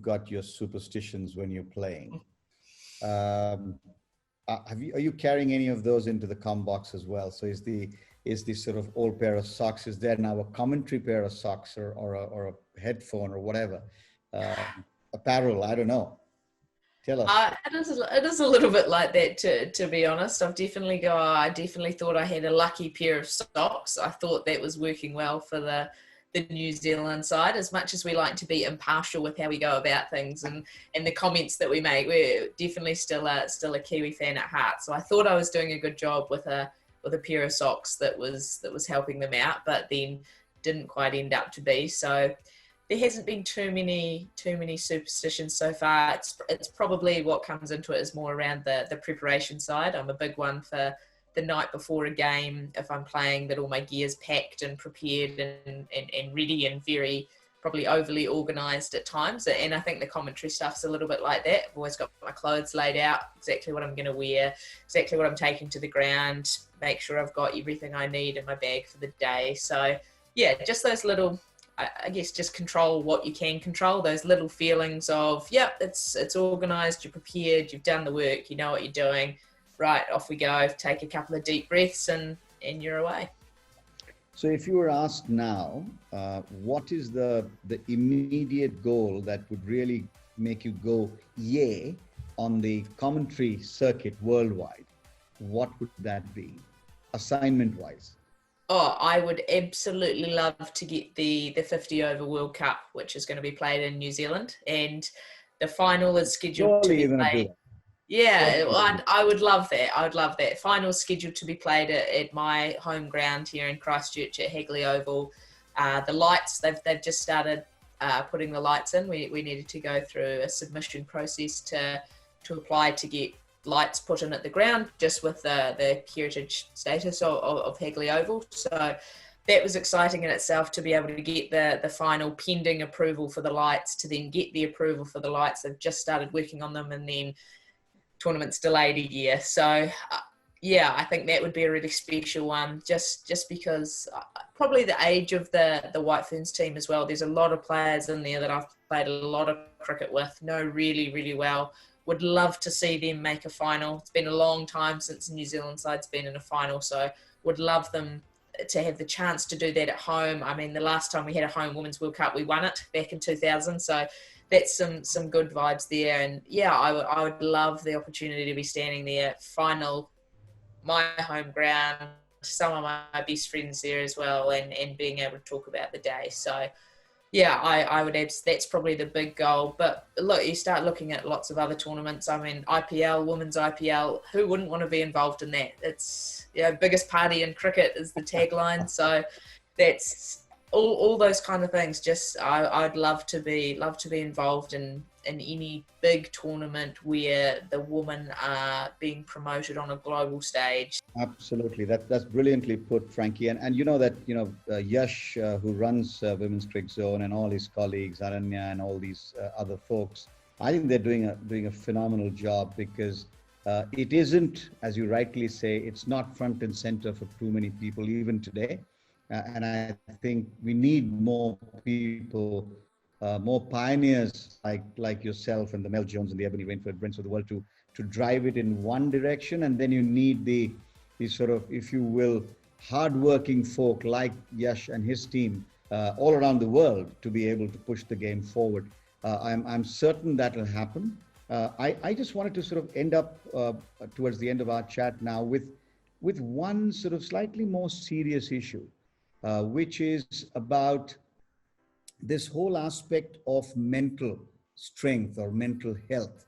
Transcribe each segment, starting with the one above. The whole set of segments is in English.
got your superstitions when you're playing. Are you carrying any of those into the com box as well? So is the sort of old pair of socks, is there now a commentary pair of socks or a headphone or whatever, apparel? I don't know. Tell us. It is a little bit like that, to be honest. I definitely thought I had a lucky pair of socks. I thought that was working well for the New Zealand side. As much as we like to be impartial with how we go about things and the comments that we make, we're definitely still a Kiwi fan at heart. So I thought I was doing a good job with a pair of socks that was helping them out, but then didn't quite end up to be. So there hasn't been too many superstitions so far. It's probably what comes into it is more around the preparation side. I'm a big one for the night before a game, if I'm playing, that all my gear's packed and prepared and ready and very probably overly organised at times. And I think the commentary stuff's a little bit like that. I've always got my clothes laid out, exactly what I'm going to wear, exactly what I'm taking to the ground, make sure I've got everything I need in my bag for the day. So yeah, just those little, I guess, just control what you can control, those little feelings of, yep, it's organised, you're prepared, you've done the work, you know what you're doing. Right, off we go, take a couple of deep breaths and you're away. So if you were asked now, what is the immediate goal that would really make you go yay on the commentary circuit worldwide, what would that be, assignment-wise? Oh, I would absolutely love to get the 50 over World Cup, which is going to be played in New Zealand, and the final is scheduled to be played. Yeah, I would love that. I would love that. Final's scheduled to be played at my home ground here in Christchurch at Hagley Oval. The lights, they've just started putting the lights in. We needed to go through a submission process to apply to get lights put in at the ground, just with the heritage status of Hagley Oval. So that was exciting in itself, to be able to get the final pending approval for the lights, to then get the approval for the lights. They've just started working on them, and then tournament's delayed a year. So yeah, I think that would be a really special one, just because probably the age of the White Ferns team as well. There's a lot of players in there that I've played a lot of cricket with, know really, really well. Would love to see them make a final. It's been a long time since the New Zealand side's been in a final, so would love them to have the chance to do that at home. I mean, the last time we had a home Women's World Cup, we won it back in 2000, so that's some good vibes there. And yeah, I would love the opportunity to be standing there, final, my home ground, some of my best friends there as well, and being able to talk about the day. So yeah, I would have, that's probably the big goal. But look, you start looking at lots of other tournaments. I mean, IPL, women's IPL, who wouldn't want to be involved in that? It's, biggest party in cricket is the tagline. So that's all those kind of things. Just I'd love to be involved in any big tournament where the women are being promoted on a global stage. Absolutely, that's brilliantly put, Frankie. And you know that Yash, who runs Women's Cricket Zone, and all his colleagues, Aranya and all these other folks, I think they're doing a phenomenal job, because it isn't, as you rightly say, it's not front and center for too many people even today. And I think we need more people, more pioneers like yourself and the Mel Jones and the Ebony Rainford of the world to drive it in one direction. And then you need the sort of, if you will, hardworking folk like Yash and his team all around the world to be able to push the game forward. I'm certain that will happen. I just wanted to sort of end up towards the end of our chat now with one sort of slightly more serious issue, which is about this whole aspect of mental strength or mental health.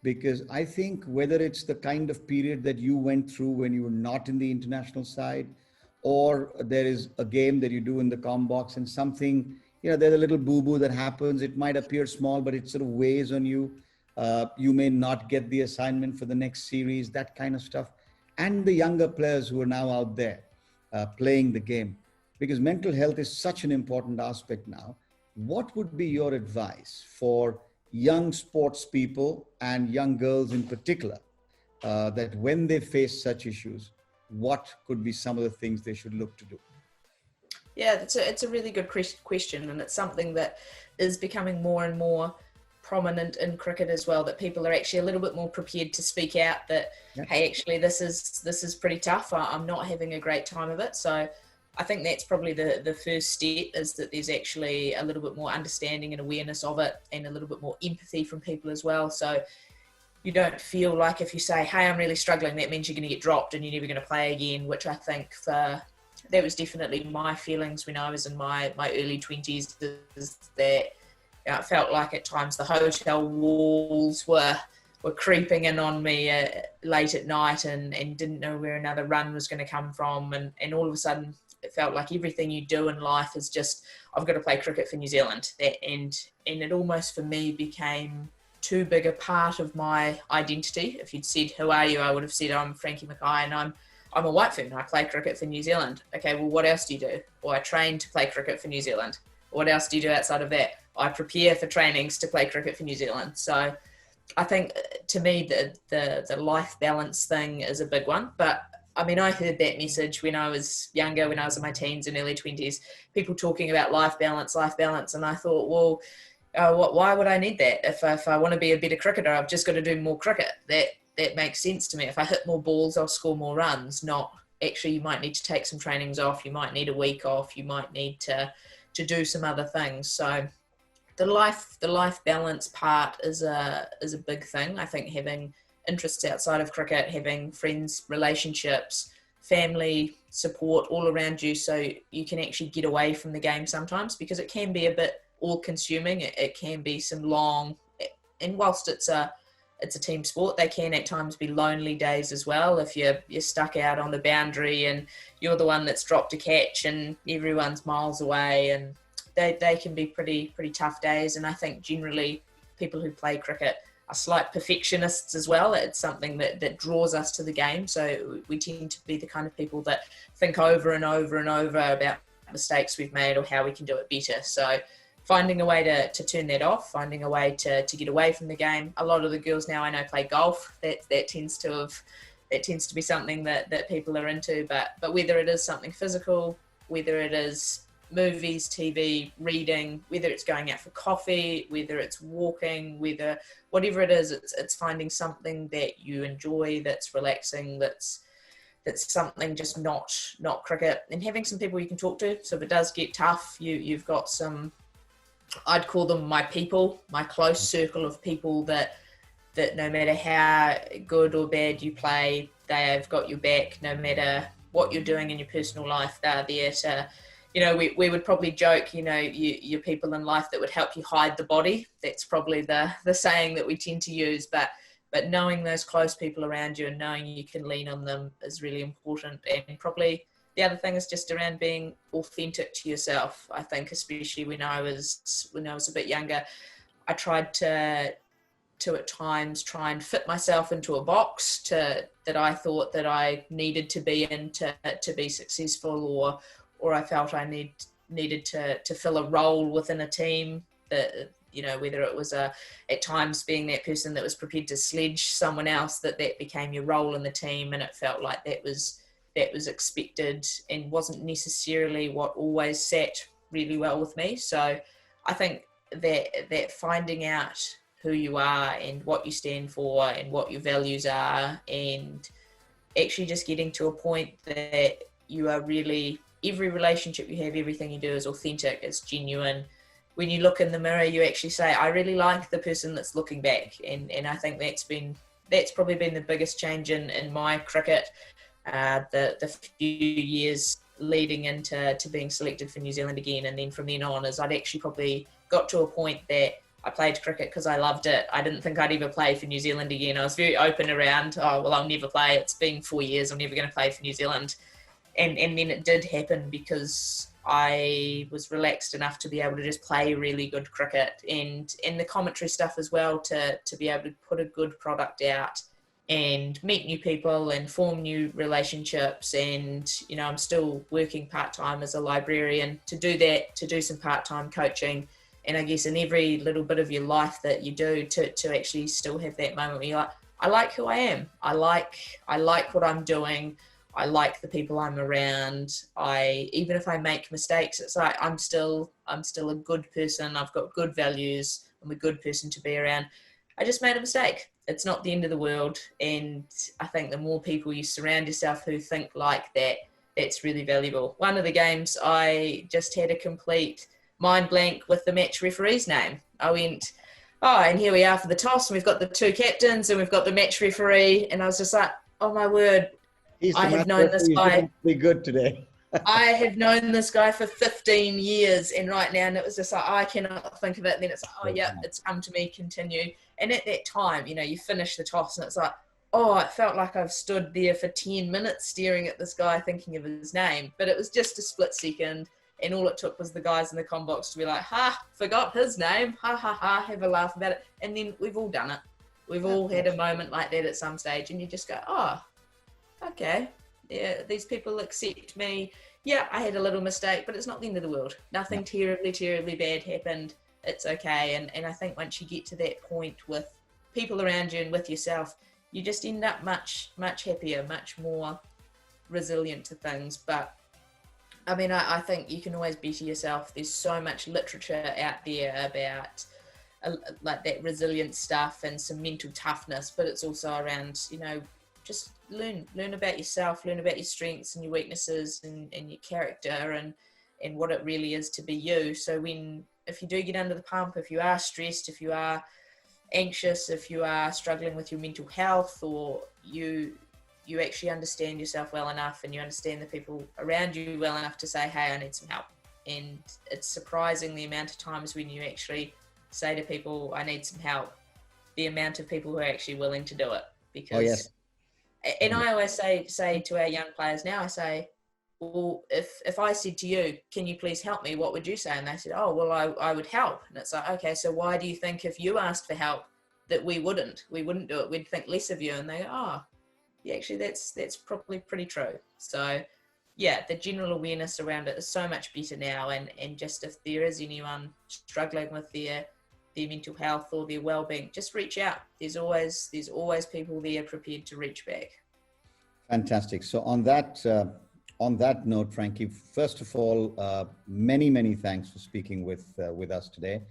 Because I think whether it's the kind of period that you went through when you were not in the international side, or there is a game that you do in the com box and something, there's a little boo-boo that happens. It might appear small, but it sort of weighs on you. You may not get the assignment for the next series, that kind of stuff. And the younger players who are now out there playing the game. Because mental health is such an important aspect now. What would be your advice for young sports people and young girls in particular, that when they face such issues, what could be some of the things they should look to do? Yeah, it's a really good question, and it's something that is becoming more and more prominent in cricket as well, that people are actually a little bit more prepared to speak out that, hey, actually this is pretty tough. I'm not having a great time of it. So I think that's probably the first step, is that there's actually a little bit more understanding and awareness of it, and a little bit more empathy from people as well. So you don't feel like if you say, hey, I'm really struggling, that means you're going to get dropped and you're never going to play again, which I think that was definitely my feelings when I was in my early 20s, is that it felt like at times the hotel walls were creeping in on me late at night, and didn't know where another run was going to come from. And all of a sudden, it felt like everything you do in life is just, I've got to play cricket for New Zealand. And it almost for me became too big a part of my identity. If you'd said, who are you? I would have said, I'm Frankie Mackay, and I'm a white Fern. I play cricket for New Zealand. Okay, well, what else do you do? Well, I train to play cricket for New Zealand. What else do you do outside of that? I prepare for trainings to play cricket for New Zealand. So I think, to me, the life balance thing is a big one. But I mean, I heard that message when I was younger, when I was in my teens and early 20s, people talking about life balance. And I thought, well, why would I need that? If I want to be a better cricketer, I've just got to do more cricket. That makes sense to me. If I hit more balls, I'll score more runs. Not actually, you might need to take some trainings off. You might need a week off. You might need to do some other things. So the life balance part is a big thing. I think having interests outside of cricket, having friends, relationships, family support all around you, so you can actually get away from the game sometimes, because it can be a bit all-consuming. It can be some long, and whilst it's a team sport, they can at times be lonely days as well. If you're stuck out on the boundary and you're the one that's dropped a catch and everyone's miles away, and they can be pretty tough days. And I think generally people who play cricket are slight perfectionists as well. It's something that draws us to the game. So we tend to be the kind of people that think over and over and over about mistakes we've made or how we can do it better. So finding a way to turn that off, finding a way to get away from the game. A lot of the girls now I know play golf. That tends to be something that people are into. But whether it is something physical, whether it is movies, TV, reading, whether it's going out for coffee, whether it's walking, whatever it is, it's finding something that you enjoy, that's relaxing, that's something just not cricket, and having some people you can talk to. So if it does get tough, you've got some, I'd call them my people, my close circle of people that no matter how good or bad you play, they've got your back. No matter what you're doing in your personal life, they're there to, we would probably joke, your people in life that would help you hide the body. That's probably the saying that we tend to use. But knowing those close people around you and knowing you can lean on them is really important. And probably the other thing is just around being authentic to yourself. I think especially when I was a bit younger, I tried to at times try and fit myself into a box that I thought that I needed to be in to be successful, or I felt I needed to fill a role within a team, that, whether it was at times being that person that was prepared to sledge someone else, that became your role in the team, and it felt like that was expected and wasn't necessarily what always sat really well with me. So I think that finding out who you are and what you stand for and what your values are, and actually just getting to a point that you are really, every relationship you have, everything you do is authentic, it's genuine. When you look in the mirror, you actually say, I really like the person that's looking back. And I think that's probably been the biggest change in my cricket, the few years leading into being selected for New Zealand again. And then from then on, is I'd actually probably got to a point that I played cricket because I loved it. I didn't think I'd ever play for New Zealand again. I was very open around, I'll never play. It's been 4 years. I'm never going to play for New Zealand. And then it did happen because I was relaxed enough to be able to just play really good cricket, and the commentary stuff as well, to be able to put a good product out and meet new people and form new relationships. And, I'm still working part-time as a librarian. To do that, to do some part-time coaching, and I guess in every little bit of your life that you do, to actually still have that moment where you're like, I like who I am. I like what I'm doing. I like the people I'm around. Even if I make mistakes, it's like I'm still a good person. I've got good values. I'm a good person to be around. I just made a mistake. It's not the end of the world. And I think the more people you surround yourself who think like that, it's really valuable. One of the games, I just had a complete mind blank with the match referee's name. I went, oh, and here we are for the toss, and we've got the two captains, and we've got the match referee. And I was just like, oh my word, I have known this guy. Be good today. I have known this guy for 15 years, and right now, and it was just like, oh, I cannot think of it. And then it's like, oh, yeah, it's come to me, continue. And at that time, you know, you finish the toss, and it's like, oh, it felt like I've stood there for 10 minutes staring at this guy thinking of his name. But it was just a split second, and all it took was the guys in the comm box to be like, ha, forgot his name, ha, ha, ha, have a laugh about it. And then we've all done it. We've all had a moment like that at some stage, and you just go, oh, okay. Yeah, these people accept me. Yeah, I had a little mistake, but it's not the end of the world. Nothing terribly, terribly bad happened. It's okay. And I think once you get to that point with people around you and with yourself, you just end up much, much happier, much more resilient to things. But I mean, I think you can always better yourself. There's so much literature out there about like that resilient stuff and some mental toughness, but it's also around, you know, just learn about yourself, learn about your strengths and your weaknesses and your character and what it really is to be you. So if you do get under the pump, if you are stressed, if you are anxious, if you are struggling with your mental health, or you actually understand yourself well enough and you understand the people around you well enough to say, hey, I need some help. And it's surprising the amount of times when you actually say to people, I need some help, the amount of people who are actually willing to do it. Because and I always say to our young players now, I say, well, if I said to you, can you please help me, what would you say? And they said, oh, well, I would help. And it's like, okay, so why do you think if you asked for help that we wouldn't do it? We'd think less of you. And they go, oh, yeah, actually, that's probably pretty true. So, yeah, the general awareness around it is so much better now. And just if there is anyone struggling with their mental health or their well-being, just reach out. There's always people there prepared to reach back. Fantastic. So on that note, Frankie, first of all, many thanks for speaking with us today.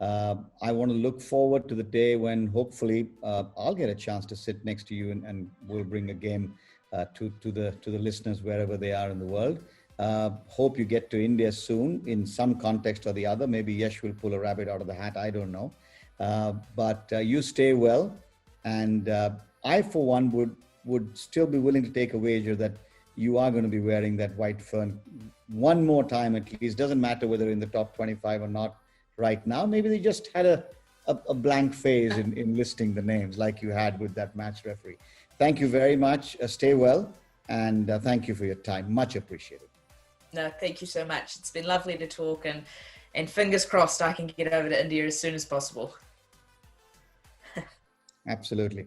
I want to look forward to the day when hopefully I'll get a chance to sit next to you and we'll bring a game to the listeners wherever they are in the world. Hope you get to India soon in some context or the other. Maybe Yash will pull a rabbit out of the hat. I don't know. But you stay well. And I, for one, would still be willing to take a wager that you are going to be wearing that white fern one more time at least. Doesn't matter whether in the top 25 or not right now. Maybe they just had a blank phase in listing the names like you had with that match referee. Thank you very much. Stay well. And thank you for your time. Much appreciated. No, thank you so much. It's been lovely to talk and fingers crossed I can get over to India as soon as possible. Absolutely.